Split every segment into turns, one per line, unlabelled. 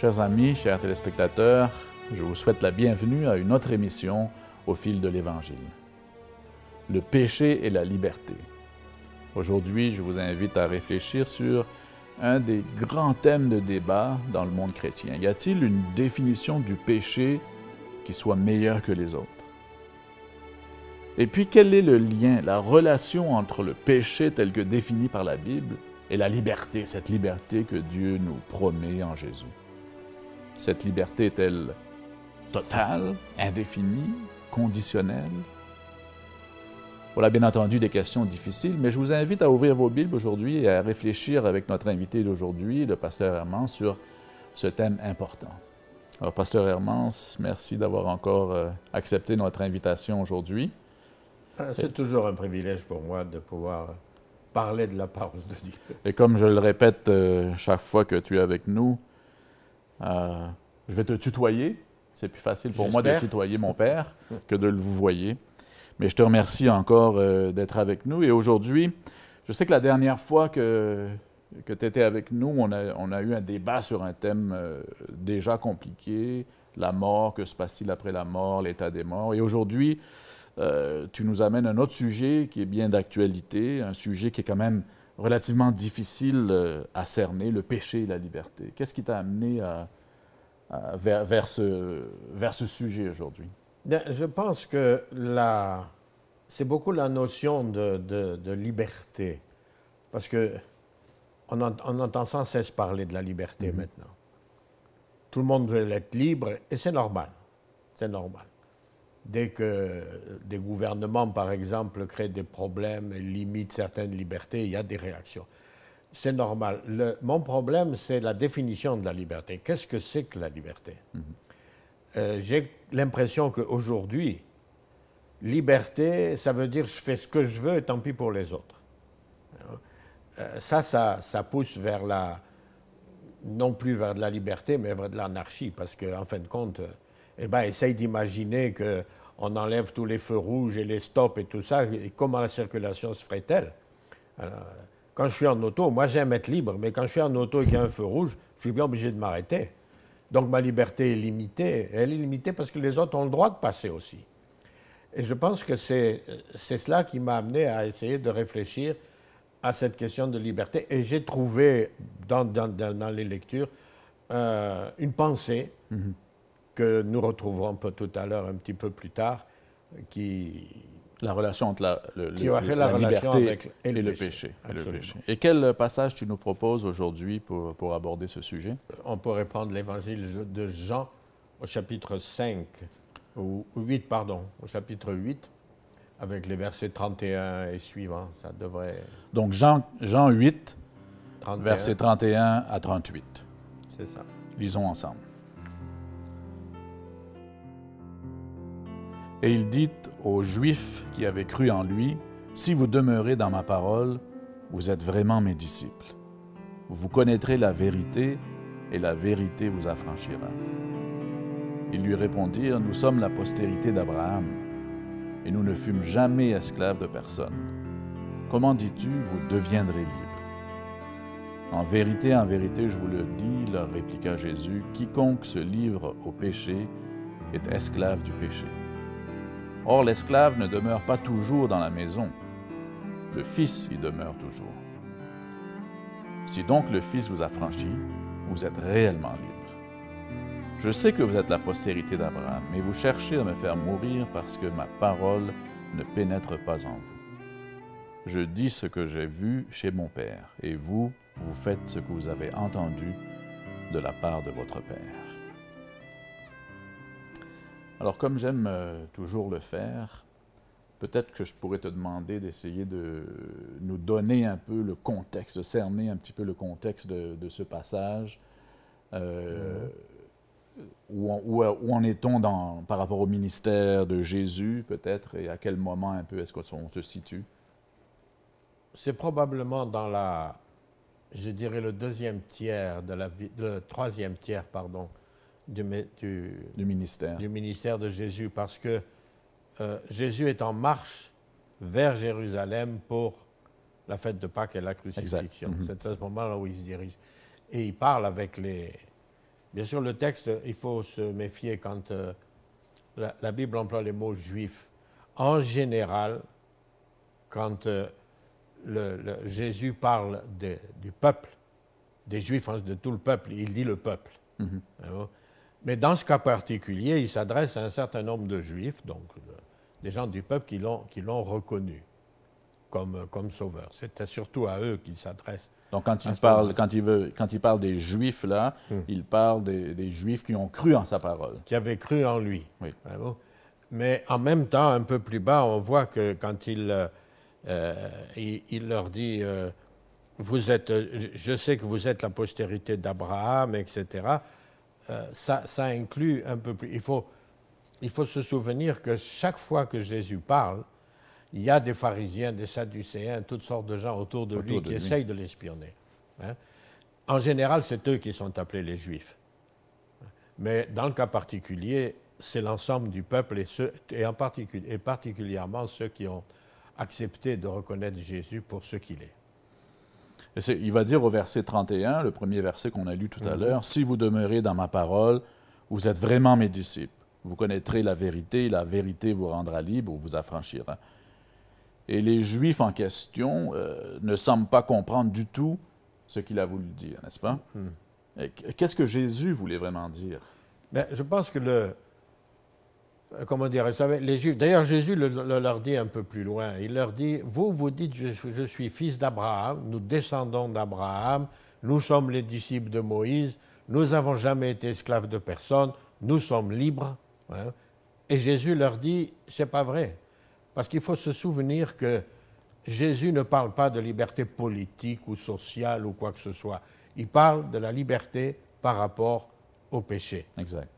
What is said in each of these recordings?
Chers amis, chers téléspectateurs, je vous souhaite la bienvenue à une autre émission au fil de l'Évangile. Le péché et la liberté. Aujourd'hui, je vous invite à réfléchir sur un des grands thèmes de débat dans le monde chrétien. Y a-t-il une définition du péché qui soit meilleure que les autres? Et puis, quel est le lien, la relation entre le péché tel que défini par la Bible et la liberté, cette liberté que Dieu nous promet en Jésus? Cette liberté est-elle totale, indéfinie, conditionnelle? Voilà bien entendu des questions difficiles, mais je vous invite à ouvrir vos Bibles aujourd'hui et à réfléchir avec notre invité d'aujourd'hui, le pasteur Hermance, sur ce thème important. Alors, pasteur Hermance, merci d'avoir encore accepté notre invitation aujourd'hui.
C'est toujours un privilège pour moi de pouvoir parler de la parole de Dieu.
Et comme je le répète chaque fois que tu es avec nous, je vais te tutoyer. C'est plus facile pour moi de tutoyer mon père que de le vouvoyer. Mais je te remercie encore d'être avec nous. Et aujourd'hui, je sais que la dernière fois que tu étais avec nous, on a eu un débat sur un thème déjà compliqué, la mort, que se passe-t-il après la mort, l'état des morts. Et aujourd'hui, tu nous amènes un autre sujet qui est bien d'actualité, un sujet qui est quand même relativement difficile à cerner, le péché et la liberté. Qu'est-ce qui t'a amené vers ce sujet aujourd'hui?
Bien, je pense que c'est beaucoup la notion de liberté, parce qu'on entend sans cesse parler de la liberté maintenant. Tout le monde veut être libre, et c'est normal. C'est normal. Dès que des gouvernements, par exemple, créent des problèmes et limitent certaines libertés, il y a des réactions. C'est normal. Mon problème, c'est la définition de la liberté. Qu'est-ce que c'est que la liberté? J'ai l'impression qu'aujourd'hui, liberté, ça veut dire je fais ce que je veux et tant pis pour les autres. Ça pousse vers non plus vers de la liberté, mais vers de l'anarchie, parce qu'en fin de compte, essaye d'imaginer qu'on enlève tous les feux rouges et les stops et tout ça, et comment la circulation se ferait-elle? Alors, quand je suis en auto, moi j'aime être libre, mais quand je suis en auto et qu'il y a un feu rouge, je suis bien obligé de m'arrêter. Donc ma liberté est limitée. Elle est limitée parce que les autres ont le droit de passer aussi. Et je pense que c'est cela qui m'a amené à essayer de réfléchir à cette question de liberté. Et j'ai trouvé dans les lectures une pensée que nous retrouverons tout à l'heure, un petit peu plus tard,
la relation entre la
liberté
et le péché. Et quel passage tu nous proposes aujourd'hui pour aborder ce sujet?
On pourrait prendre l'évangile de Jean au chapitre 5, ou 8, pardon, au chapitre 8, avec les versets 31 et suivants. Ça devrait...
Donc Jean 8, 31. Versets 31 à 38.
C'est ça.
Lisons ensemble. Et il dit aux Juifs qui avaient cru en lui, « Si vous demeurez dans ma parole, vous êtes vraiment mes disciples. Vous connaîtrez la vérité, et la vérité vous affranchira. » Ils lui répondirent, « Nous sommes la postérité d'Abraham, et nous ne fûmes jamais esclaves de personne. Comment dis-tu, vous deviendrez libres? » En vérité, je vous le dis, leur répliqua Jésus, « Quiconque se livre au péché est esclave du péché. Or, l'esclave ne demeure pas toujours dans la maison. Le Fils y demeure toujours. Si donc le Fils vous affranchit, vous êtes réellement libre. Je sais que vous êtes la postérité d'Abraham, mais vous cherchez à me faire mourir parce que ma parole ne pénètre pas en vous. Je dis ce que j'ai vu chez mon Père, et vous, vous faites ce que vous avez entendu de la part de votre Père. » Alors, comme j'aime toujours le faire, peut-être que je pourrais te demander d'essayer de nous donner un peu le contexte, de cerner un petit peu le contexte de ce passage. Où en est-on par rapport au ministère de Jésus, peut-être, et à quel moment un peu est-ce qu'on se situe?
C'est probablement dans je dirais le deuxième tiers le troisième tiers, pardon, du ministère de Jésus, parce que Jésus est en marche vers Jérusalem pour la fête de Pâques et la crucifixion. C'est à ce moment-là où il se dirige. Et il parle avec Bien sûr, le texte, il faut se méfier quand la Bible emploie les mots juifs. En général, quand Jésus parle du peuple, des Juifs, de tout le peuple, il dit le peuple. Mais dans ce cas particulier, il s'adresse à un certain nombre de Juifs, donc des gens du peuple qui l'ont reconnu comme sauveur. C'était surtout à eux qu'il s'adresse.
Donc quand il parle des Juifs là, il parle des Juifs qui ont cru en sa parole.
Qui avaient cru en lui.
Oui.
Mais en même temps, un peu plus bas, on voit que quand il leur dit je sais que vous êtes la postérité d'Abraham, etc. Ça inclut un peu plus. Il faut se souvenir que chaque fois que Jésus parle, il y a des pharisiens, des sadducéens, toutes sortes de gens autour de lui qui essayent de l'espionner. En général, c'est eux qui sont appelés les Juifs. Mais dans le cas particulier, c'est l'ensemble du peuple et particulièrement ceux qui ont accepté de reconnaître Jésus pour ce qu'il est.
Il va dire au verset 31, le premier verset qu'on a lu tout à l'heure, « Si vous demeurez dans ma parole, vous êtes vraiment mes disciples. Vous connaîtrez la vérité vous rendra libre ou vous affranchira. » Et les Juifs en question ne semblent pas comprendre du tout ce qu'il a voulu dire, n'est-ce pas? Qu'est-ce que Jésus voulait vraiment dire?
Bien, je pense que comment dire, vous savez, les Juifs, d'ailleurs Jésus leur dit un peu plus loin, il leur dit, vous dites je suis fils d'Abraham, nous descendons d'Abraham, nous sommes les disciples de Moïse, nous n'avons jamais été esclaves de personne, nous sommes libres. Et Jésus leur dit, c'est pas vrai. Parce qu'il faut se souvenir que Jésus ne parle pas de liberté politique ou sociale ou quoi que ce soit. Il parle de la liberté par rapport au péché.
Exact.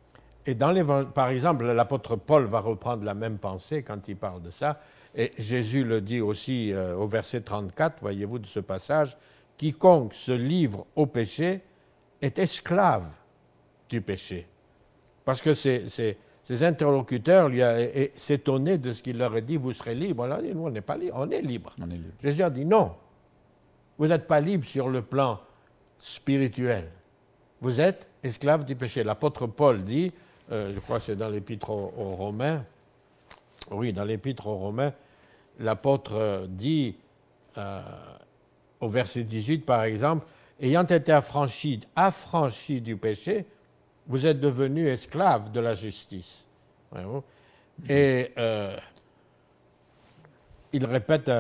Et par exemple, l'apôtre Paul va reprendre la même pensée quand il parle de ça. Et Jésus le dit aussi au verset 34, voyez-vous, de ce passage, « Quiconque se livre au péché est esclave du péché. » Parce que ses interlocuteurs s'étonnaient de ce qu'il leur a dit, « Vous serez libres. » On leur a dit, « Nous, on n'est pas libres, on est libres. » Jésus a dit, « Non, vous n'êtes pas libres sur le plan spirituel. Vous êtes esclaves du péché. » L'apôtre Paul dit, je crois que c'est dans l'Épître aux Romains, oui, dans l'Épître aux Romains, l'apôtre dit au verset 18, par exemple, « Ayant été affranchis du péché, vous êtes devenus esclaves de la justice. » Et il répète,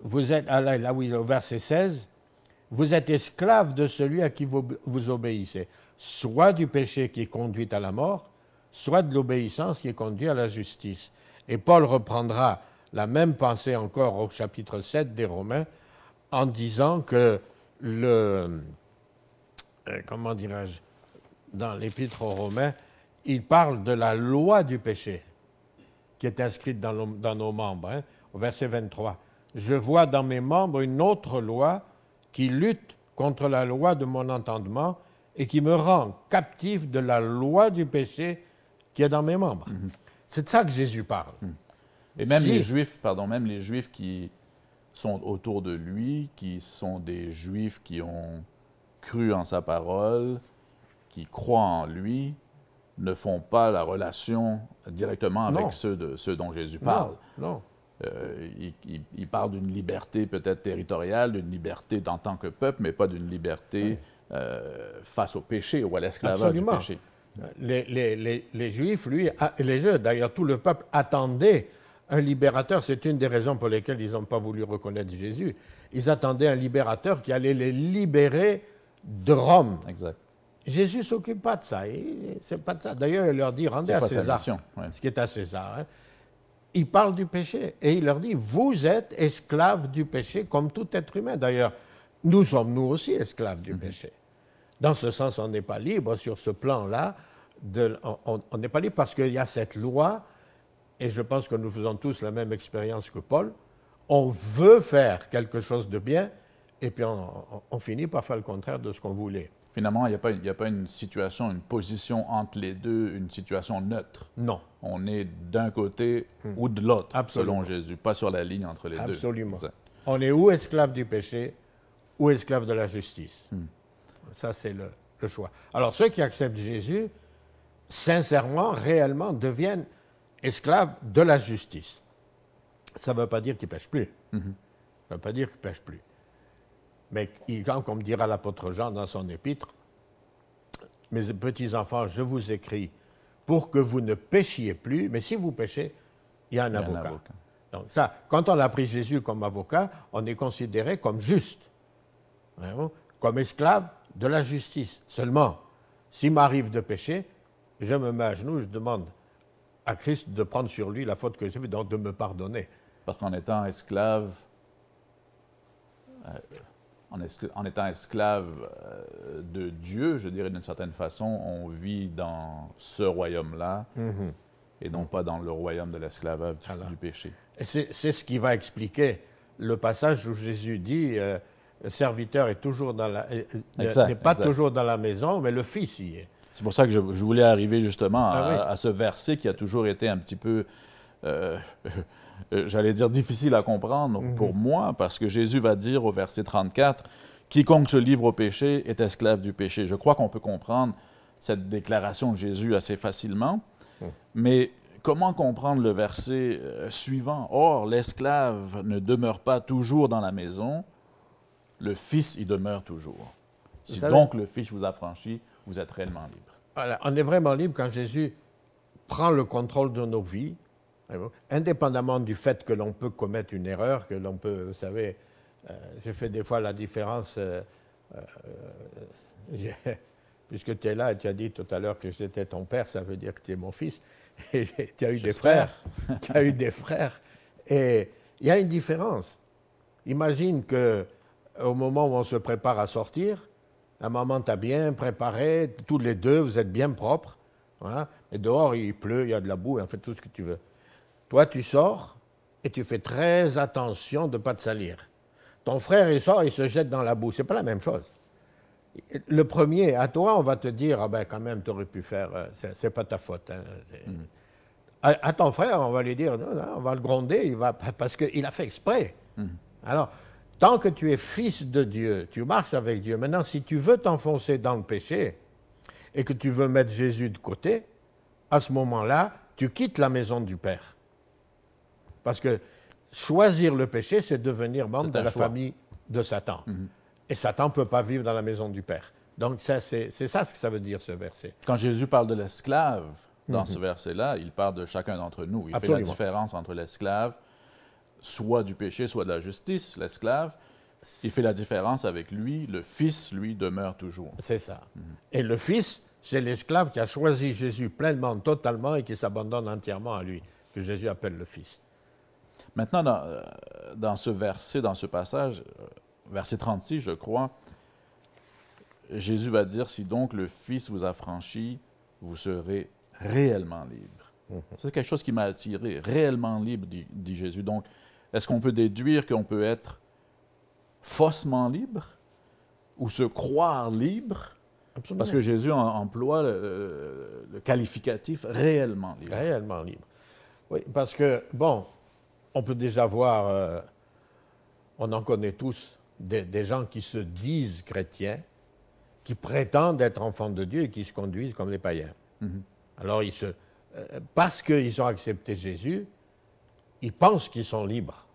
vous êtes, là oui, au verset 16, « Vous êtes esclaves de celui à qui vous obéissez, soit du péché qui conduit à la mort, soit de l'obéissance qui conduit à la justice. » Et Paul reprendra la même pensée encore au chapitre 7 des Romains en disant que comment dirais-je, dans l'Épître aux Romains, il parle de la loi du péché qui est inscrite dans nos membres, au verset 23. « Je vois dans mes membres une autre loi qui lutte contre la loi de mon entendement et qui me rend captif de la loi du péché qui est dans mes membres. » C'est de ça que Jésus parle.
Et même les Juifs qui sont autour de lui, qui sont des Juifs qui ont cru en sa parole, qui croient en lui, ne font pas la relation directement avec ceux dont Jésus parle.
Non.
Il parle d'une liberté peut-être territoriale, d'une liberté en tant que peuple, mais pas d'une liberté face au péché ou à l'esclavage du péché.
Les Juifs, lui, et les Juifs, d'ailleurs tout le peuple, attendaient un libérateur. C'est une des raisons pour lesquelles ils n'ont pas voulu reconnaître Jésus. Ils attendaient un libérateur qui allait les libérer de Rome.
Exact.
Jésus ne s'occupe pas de ça. C'est pas de ça. D'ailleurs, il leur dit, rendez à César ce qui est à César. Il parle du péché et il leur dit, vous êtes esclaves du péché comme tout être humain. D'ailleurs, nous sommes nous aussi esclaves du péché. Dans ce sens, on n'est pas libre sur ce plan-là. On n'est pas libre parce qu'il y a cette loi, et je pense que nous faisons tous la même expérience que Paul. On veut faire quelque chose de bien, et puis on finit par faire le contraire de ce qu'on voulait.
Finalement, il n'y a pas une situation, une position entre les deux, une situation neutre.
Non.
On est d'un côté ou de l'autre, selon Jésus, pas sur la ligne entre les deux.
Absolument. On est ou esclave du péché, ou esclave de la justice. Ça, c'est le choix. Alors, ceux qui acceptent Jésus, sincèrement, réellement, deviennent esclaves de la justice. Ça ne veut pas dire qu'ils ne pêchent plus. Ça ne veut pas dire qu'ils ne pêchent plus. Mais comme dira l'apôtre Jean dans son épître, « Mes petits-enfants, je vous écris pour que vous ne péchiez plus, mais si vous péchez, il y a un avocat. » Donc ça, quand on a pris Jésus comme avocat, on est considéré comme juste, comme esclave de la justice. Seulement, s'il m'arrive de pécher, je me mets à genoux, je demande à Christ de prendre sur lui la faute que j'ai faite, donc de me pardonner.
Parce qu'en étant esclave, en étant esclave de Dieu, je dirais d'une certaine façon, on vit dans ce royaume-là et non pas dans le royaume de l'esclavage du péché.
Et c'est ce qui va expliquer le passage où Jésus dit le serviteur est toujours dans n'est pas toujours dans la maison, mais le Fils y est.
C'est pour ça que je voulais arriver justement à ce verset qui a toujours été un petit peu, j'allais dire, difficile à comprendre pour moi, parce que Jésus va dire au verset 34, « Quiconque se livre au péché est esclave du péché ». Je crois qu'on peut comprendre cette déclaration de Jésus assez facilement, mais comment comprendre le verset suivant? « Or, l'esclave ne demeure pas toujours dans la maison, le Fils y demeure toujours. Si donc le Fils vous affranchit, vous êtes réellement libre. »
Voilà, on est vraiment libre quand Jésus prend le contrôle de nos vies, indépendamment du fait que l'on peut commettre une erreur, que l'on peut, vous savez, je fais des fois la différence, puisque tu es là et tu as dit tout à l'heure que j'étais ton père, ça veut dire que tu es mon fils, et tu as eu des frères, tu as eu des frères, et il y a une différence. Imagine qu'au moment où on se prépare à sortir, un moment t'a bien préparé, tous les deux, vous êtes bien propres, hein, et dehors il pleut, il y a de la boue, en fait tout ce que tu veux. Toi, tu sors et tu fais très attention de ne pas te salir. Ton frère, il sort, il se jette dans la boue. Ce n'est pas la même chose. Le premier, à toi, on va te dire, ah ben quand même, tu aurais pu faire, c'est pas ta faute. Hein, à ton frère, on va lui dire, non, non, on va le gronder, parce qu'il a fait exprès. Alors, tant que tu es fils de Dieu, tu marches avec Dieu. Maintenant, si tu veux t'enfoncer dans le péché et que tu veux mettre Jésus de côté, à ce moment-là, tu quittes la maison du Père. Parce que choisir le péché, c'est devenir membre de la famille de Satan. Et Satan ne peut pas vivre dans la maison du Père. Donc, c'est ça ce que ça veut dire, ce verset.
Quand Jésus parle de l'esclave, dans ce verset-là, il parle de chacun d'entre nous. Il fait la différence entre l'esclave, soit du péché, soit de la justice, l'esclave. Il fait la différence avec lui. Le Fils, lui, demeure toujours.
C'est ça. Et le Fils, c'est l'esclave qui a choisi Jésus pleinement, totalement, et qui s'abandonne entièrement à lui, que Jésus appelle le Fils.
Maintenant, dans ce verset, dans ce passage, verset 36, je crois, Jésus va dire, « Si donc le Fils vous affranchit, vous serez réellement libre. » C'est quelque chose qui m'a attiré. Réellement libre, dit Jésus. Donc, est-ce qu'on peut déduire qu'on peut être faussement libre ou se croire libre? Absolument. Parce que Jésus emploie le qualificatif « réellement libre ».
Réellement libre. Oui, parce que, bon, on peut déjà voir, on en connaît tous, des gens qui se disent chrétiens, qui prétendent être enfants de Dieu et qui se conduisent comme les païens. Alors, parce qu'ils ont accepté Jésus, ils pensent qu'ils sont libres.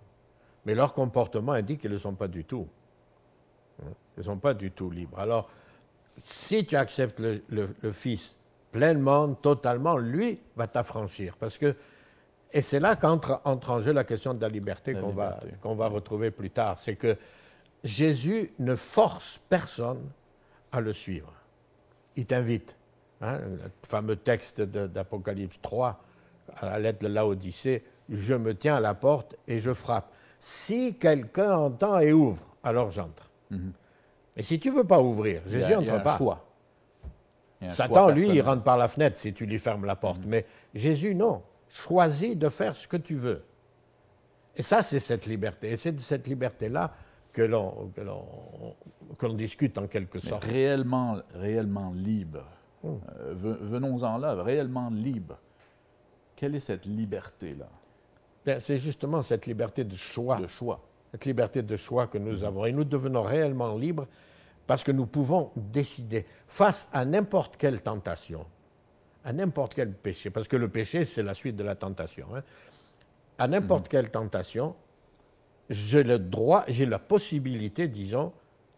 Mais leur comportement indique qu'ils ne le sont pas du tout. Ils ne sont pas du tout libres. Alors, si tu acceptes le Fils pleinement, totalement, lui va t'affranchir. Parce que, et c'est là qu'entre en jeu la question de la liberté qu'on va retrouver plus tard. C'est que Jésus ne force personne à le suivre. Il t'invite. Hein, le fameux texte d'Apocalypse 3, à la lettre de Laodicée, « Je me tiens à la porte et je frappe. Si quelqu'un entend et ouvre, alors j'entre. » Mais si tu ne veux pas ouvrir, Jésus n'entre pas.
Choix.
Satan, lui, il rentre par la fenêtre si tu lui fermes la porte. Mais Jésus, non. Choisis de faire ce que tu veux. Et ça, c'est cette liberté. Et c'est de cette liberté-là que l'on discute en quelque sorte.
Mais réellement libre. Venons-en là, réellement libre. Quelle est cette liberté-là?
C'est justement cette liberté de choix.
De choix.
Cette liberté de choix que nous avons. Et nous devenons réellement libres Parce que nous pouvons décider, face à n'importe quelle tentation, à n'importe quel péché, parce que le péché, c'est la suite de la tentation, hein, à n'importe quelle tentation, j'ai le droit, j'ai la possibilité, disons,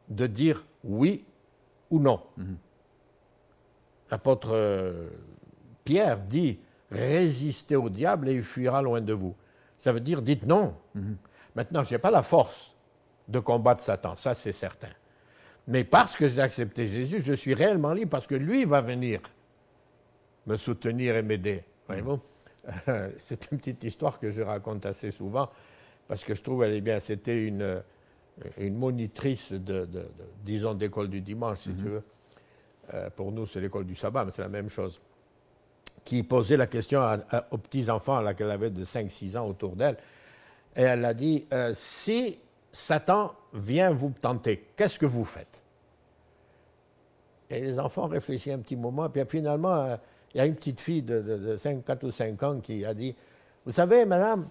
de dire oui ou non. L'apôtre Pierre dit « Résistez au diable et il fuira loin de vous ». Ça veut dire « Dites non ». Maintenant, je n'ai pas la force de combattre Satan, ça c'est certain. Mais parce que j'ai accepté Jésus, je suis réellement libre parce que lui va venir me soutenir et m'aider. Voyez-vous? C'est une petite histoire que je raconte assez souvent parce que je trouve elle est bien. C'était une monitrice disons, d'école du dimanche, si tu veux. Pour nous, c'est l'école du sabbat, mais c'est la même chose. Qui posait la question aux petits-enfants qu'elle avait de 5-6 ans autour d'elle. Et elle a dit, si Satan vient vous tenter, qu'est-ce que vous faites? Et les enfants réfléchissent un petit moment, puis finalement, il y a une petite fille de 4 ou 5 ans qui a dit, vous savez, madame,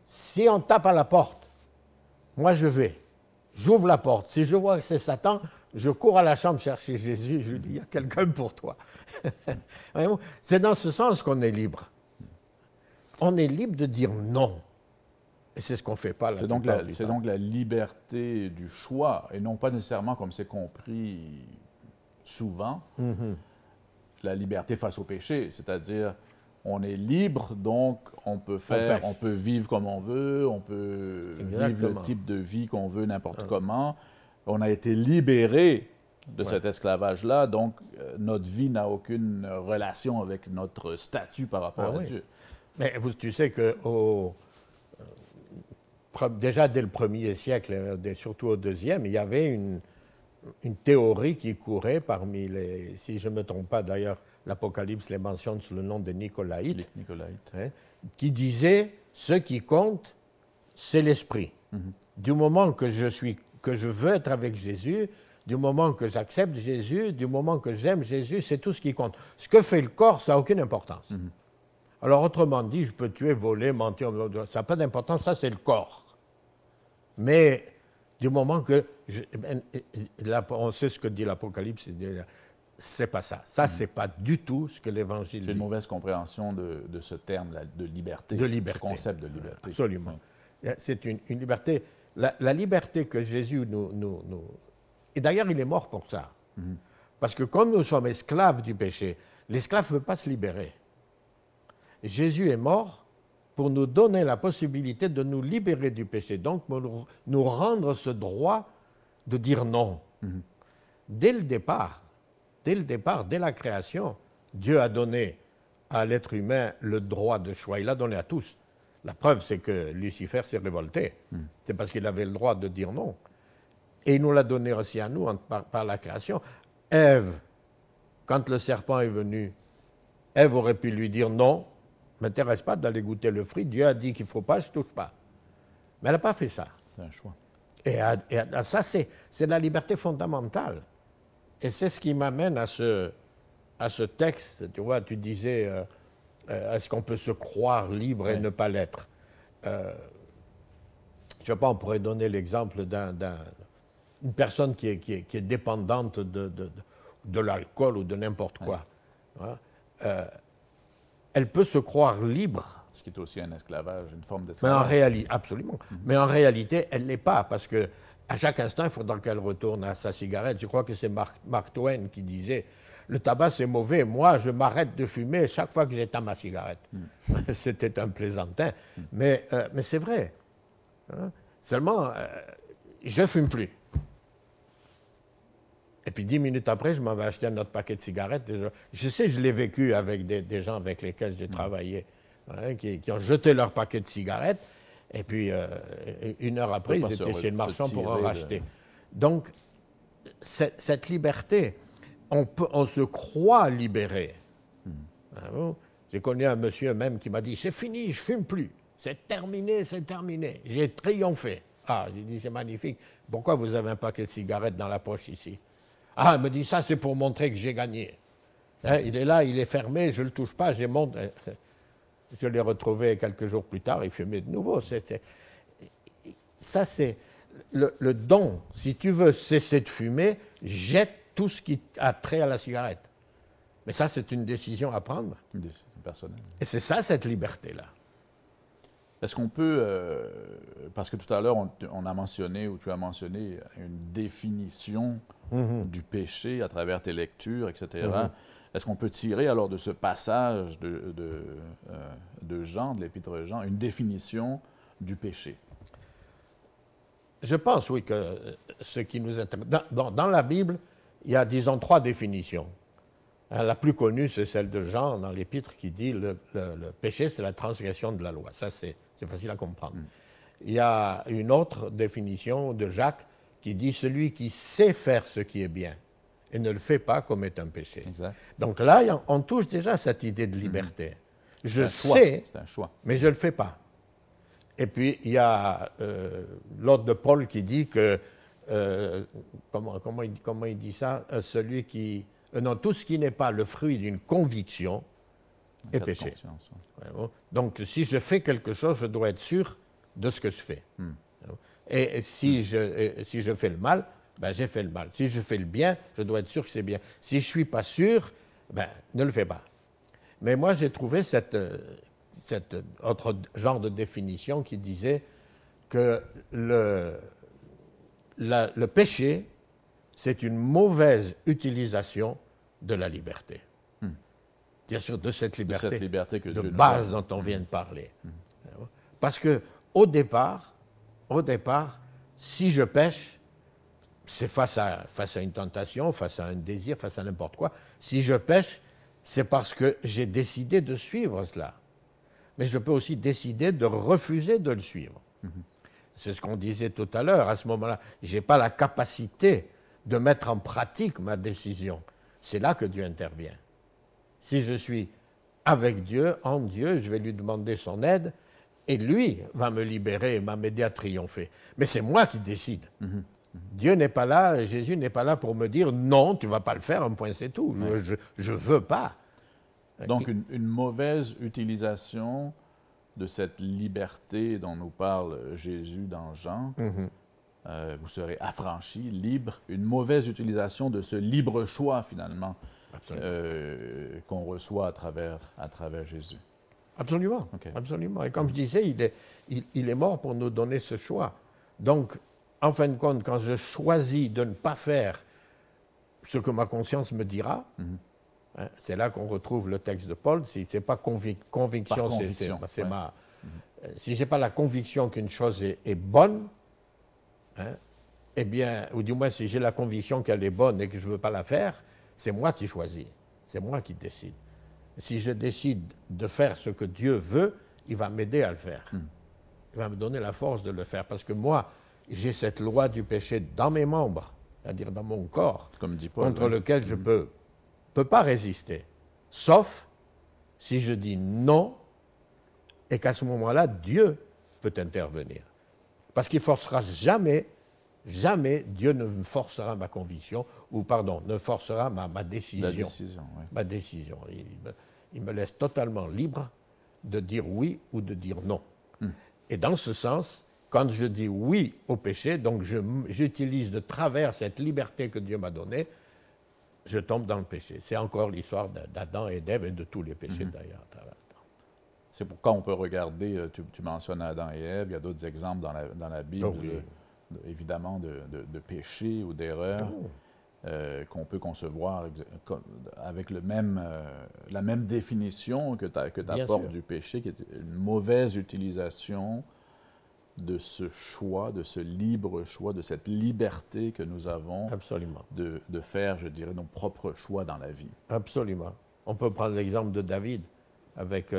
si on tape à la porte, moi je vais, j'ouvre la porte. Si je vois que c'est Satan, je cours à la chambre chercher Jésus, je lui dis, il y a quelqu'un pour toi. C'est dans ce sens qu'on est libre. On est libre de dire non. Et c'est ce qu'on ne fait pas.
C'est donc la liberté du choix, et non pas nécessairement, comme c'est compris souvent, la liberté face au péché. C'est-à-dire, on est libre, donc on peut vivre comme on veut, on peut vivre le type de vie qu'on veut n'importe comment. On a été libéré de cet esclavage-là, donc notre vie n'a aucune relation avec notre statut par rapport à Dieu.
Mais tu sais que déjà dès le 1er siècle, surtout au 2e, il y avait une théorie qui courait parmi les... Si je ne me trompe pas, d'ailleurs, l'Apocalypse les mentionne sous le nom de Nicolaïtes.
Les Nicolaïtes.
Hein, qui disait, ce qui compte, c'est l'esprit. Du moment que je veux être avec Jésus, du moment que j'accepte Jésus, du moment que j'aime Jésus, c'est tout ce qui compte. Ce que fait le corps, ça n'a aucune importance. Alors, autrement dit, je peux tuer, voler, mentir, ça n'a pas d'importance, ça c'est le corps. Mais du moment que... on sait ce que dit l'Apocalypse, c'est pas ça. Ça, c'est pas du tout ce que l'Évangile dit.
C'est une mauvaise compréhension de ce terme de liberté.
De liberté.
Ce concept de liberté.
Absolument. C'est une liberté. La liberté que Jésus nous... Et d'ailleurs, il est mort pour ça. Parce que comme nous sommes esclaves du péché, l'esclave ne peut pas se libérer. Jésus est mort pour nous donner la possibilité de nous libérer du péché, donc pour nous rendre ce droit de dire non. Dès le départ, dès la création, Dieu a donné à l'être humain le droit de choix. Il l'a donné à tous. La preuve, c'est que Lucifer s'est révolté. C'est parce qu'il avait le droit de dire non. Et il nous l'a donné aussi à nous par la création. Ève, quand le serpent est venu, Ève aurait pu lui dire non, ne m'intéresse pas d'aller goûter le fruit. Dieu a dit qu'il ne faut pas, je ne touche pas. Mais elle n'a pas fait ça.
C'est un choix.
Et ça, c'est la liberté fondamentale. Et c'est ce qui m'amène à ce texte. Tu vois, tu disais, est-ce qu'on peut se croire libre et ne pas l'être? Je ne sais pas, on pourrait donner l'exemple d'une personne qui est dépendante de l'alcool ou de n'importe quoi. Hein? Elle peut se croire libre.
Ce qui est aussi un esclavage, une forme
Mais
d'esclavage.
en réalité, absolument. Mais en réalité, elle ne l'est pas, parce qu'à chaque instant, il faudra qu'elle retourne à sa cigarette. Je crois que c'est Mark Twain qui disait « Le tabac, c'est mauvais. Moi, je m'arrête de fumer chaque fois que j'éteins ma cigarette. C'était un plaisantin. Mais c'est vrai. Hein? Seulement, je ne fume plus. Et puis 10 minutes après, je m'en vais acheter un autre paquet de cigarettes. Je sais, je l'ai vécu avec des gens avec lesquels j'ai travaillé, hein, qui ont jeté leur paquet de cigarettes, et puis 1 heure après, ils étaient chez le marchand pour en racheter. Donc, cette liberté, on se croit libéré. Hein, j'ai connu un monsieur même qui m'a dit « C'est fini, je ne fume plus. C'est terminé, c'est terminé. J'ai triomphé. » Ah, j'ai dit « C'est magnifique. Pourquoi vous avez un paquet de cigarettes dans la poche ici ?» Ah, il me dit, ça, c'est pour montrer que j'ai gagné. Hein, il est là, il est fermé, je ne le touche pas, je l'ai retrouvé quelques jours plus tard, il fumait de nouveau. Ça, c'est le don. Si tu veux cesser de fumer, jette tout ce qui a trait à la cigarette. Mais ça, c'est une décision à prendre.
Une décision personnelle.
Et c'est ça, cette liberté-là.
Est-ce qu'on peut, parce que tout à l'heure, on a mentionné, ou tu as mentionné, une définition du péché à travers tes lectures, etc. Est-ce qu'on peut tirer alors de ce passage de Jean, de l'Épître de Jean, une définition du péché?
Je pense, oui, que ce qui nous intéresse... Dans la Bible, il y a, disons, 3 définitions. La plus connue, c'est celle de Jean dans l'Épître qui dit le péché, c'est la transgression de la loi. Ça, c'est facile à comprendre. Il y a une autre définition de Jacques qui dit celui qui sait faire ce qui est bien et ne le fait pas commet un péché.
Exact.
Donc là, on touche déjà à cette idée de liberté. Je sais,
c'est un choix,
mais je ne le fais pas. Et puis, il y a l'autre de Paul qui dit que, comment il dit ça, celui qui... non, tout ce qui n'est pas le fruit d'une conviction est péché. Ouais. Donc, si je fais quelque chose, je dois être sûr de ce que je fais. Et si je fais le mal, ben, j'ai fait le mal. Si je fais le bien, je dois être sûr que c'est bien. Si je ne suis pas sûr, ben, ne le fais pas. Mais moi, j'ai trouvé cet autre genre de définition qui disait que le péché, c'est une mauvaise utilisation de la liberté. Bien sûr, de cette liberté,
que
de
Dieu
base dont on vient de parler. Parce que au départ, si je pêche, c'est face à une tentation, face à un désir, face à n'importe quoi. Si je pêche, c'est parce que j'ai décidé de suivre cela. Mais je peux aussi décider de refuser de le suivre. C'est ce qu'on disait tout à l'heure. À ce moment-là, je n'ai pas la capacité de mettre en pratique ma décision. C'est là que Dieu intervient. Si je suis avec Dieu, en Dieu, je vais lui demander son aide et lui va me libérer et m'aider à triompher. Mais c'est moi qui décide. Dieu n'est pas là, Jésus n'est pas là pour me dire non, tu ne vas pas le faire, un point c'est tout. Je ne veux pas.
Donc une mauvaise utilisation de cette liberté dont nous parle Jésus dans Jean, vous serez affranchis, libres, une mauvaise utilisation de ce libre choix finalement qu'on reçoit à travers Jésus.
Absolument, absolument. Et comme je disais, il est mort pour nous donner ce choix. Donc, en fin de compte, quand je choisis de ne pas faire ce que ma conscience me dira, c'est là qu'on retrouve le texte de Paul. Si ce n'est pas conviction, c'est ma... Si je n'ai pas la conviction qu'une chose est bonne, eh bien, ou du moins si j'ai la conviction qu'elle est bonne et que je ne veux pas la faire, c'est moi qui choisis, c'est moi qui décide. Si je décide de faire ce que Dieu veut, il va m'aider à le faire. Il va me donner la force de le faire. Parce que moi, j'ai cette loi du péché dans mes membres, c'est-à-dire dans mon corps,
comme dit Paul,
contre lequel je ne peux pas résister. Sauf si je dis non et qu'à ce moment-là, Dieu peut intervenir. Parce qu'il ne forcera jamais Dieu ne me forcera ma conviction, ou pardon, ne forcera ma décision.
La décision, oui.
Ma décision. Il me laisse totalement libre de dire oui ou de dire non. Et dans ce sens, quand je dis oui au péché, donc j'utilise de travers cette liberté que Dieu m'a donnée, je tombe dans le péché. C'est encore l'histoire d'Adam et d'Ève et de tous les péchés d'ailleurs.
C'est pourquoi on peut regarder, tu mentionnes Adam et Ève, il y a d'autres exemples dans la Bible, évidemment, de péché ou d'erreur qu'on peut concevoir avec la même définition que tu apportes du péché, qui est une mauvaise utilisation de ce choix, de ce libre choix, de cette liberté que nous avons de faire, je dirais, nos propres choix dans la vie.
Absolument. On peut prendre l'exemple de David avec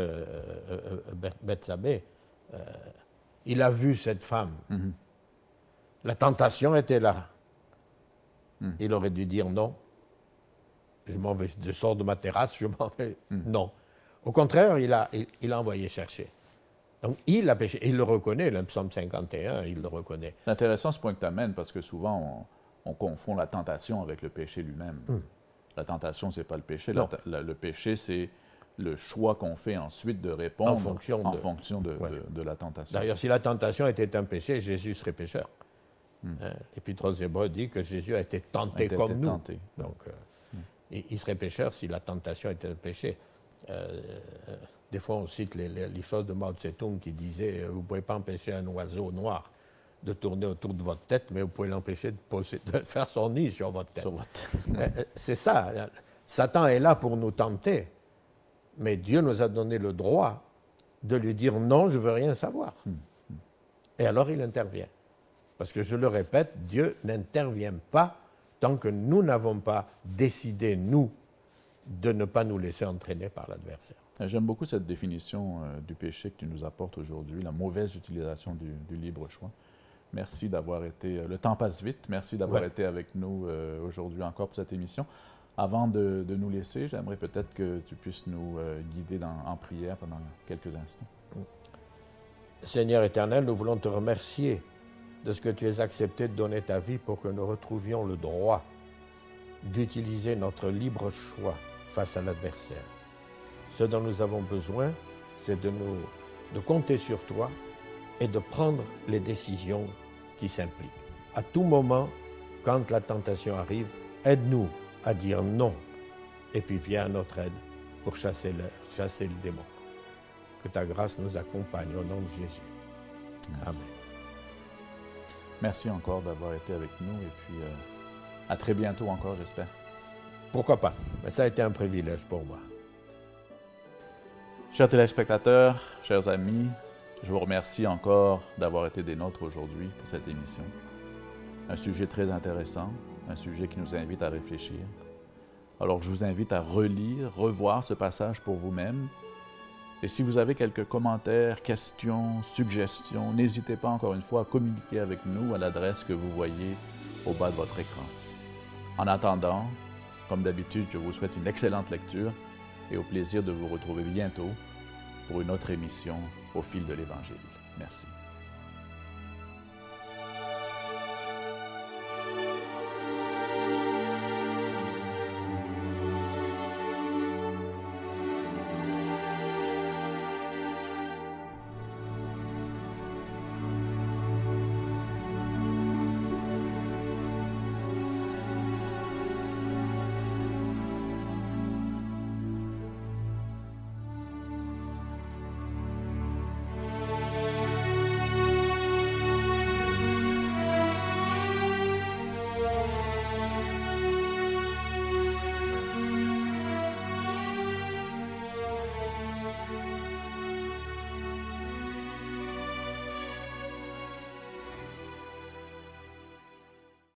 Bethsabée. Il a vu cette femme. La tentation était là. Il aurait dû dire non. Je m'en vais, je sors de ma terrasse, je m'en vais. Non. Au contraire, il a envoyé chercher. Donc, il a péché. Il le reconnaît, le psaume 51, il le reconnaît.
C'est intéressant ce point que tu amènes, parce que souvent, on confond la tentation avec le péché lui-même. La tentation, ce n'est pas le péché. Le péché, c'est le choix qu'on fait ensuite de répondre en fonction de la tentation.
D'ailleurs, si la tentation était un péché, Jésus serait pécheur. L'Épître aux Hébreux dit que Jésus a été tenté comme nous. Donc, il serait pécheur si la tentation était le péché. Des fois, on cite les choses de Mao Tse-tung qui disait vous ne pouvez pas empêcher un oiseau noir de tourner autour de votre tête, mais vous pouvez l'empêcher de faire son nid sur votre tête. C'est ça. Satan est là pour nous tenter, mais Dieu nous a donné le droit de lui dire non, je ne veux rien savoir. Et alors il intervient. Parce que je le répète, Dieu n'intervient pas tant que nous n'avons pas décidé, nous, de ne pas nous laisser entraîner par l'adversaire.
J'aime beaucoup cette définition du péché que tu nous apportes aujourd'hui, la mauvaise utilisation du libre choix. Merci d'avoir été... Le temps passe vite. Merci d'avoir été avec nous aujourd'hui encore pour cette émission. Avant de nous laisser, j'aimerais peut-être que tu puisses nous guider en prière pendant quelques instants.
Seigneur éternel, nous voulons te remercier de ce que tu as accepté de donner ta vie pour que nous retrouvions le droit d'utiliser notre libre choix face à l'adversaire. Ce dont nous avons besoin, c'est de compter sur toi et de prendre les décisions qui s'impliquent. À tout moment, quand la tentation arrive, aide-nous à dire non et puis viens à notre aide pour chasser le démon. Que ta grâce nous accompagne au nom de Jésus. Amen.
Merci encore d'avoir été avec nous et puis à très bientôt encore, j'espère.
Pourquoi pas? Mais ça a été un privilège pour moi.
Chers téléspectateurs, chers amis, je vous remercie encore d'avoir été des nôtres aujourd'hui pour cette émission. Un sujet très intéressant, un sujet qui nous invite à réfléchir. Alors je vous invite à relire, revoir ce passage pour vous-même. Et si vous avez quelques commentaires, questions, suggestions, n'hésitez pas encore une fois à communiquer avec nous à l'adresse que vous voyez au bas de votre écran. En attendant, comme d'habitude, je vous souhaite une excellente lecture et au plaisir de vous retrouver bientôt pour une autre émission au fil de l'Évangile. Merci.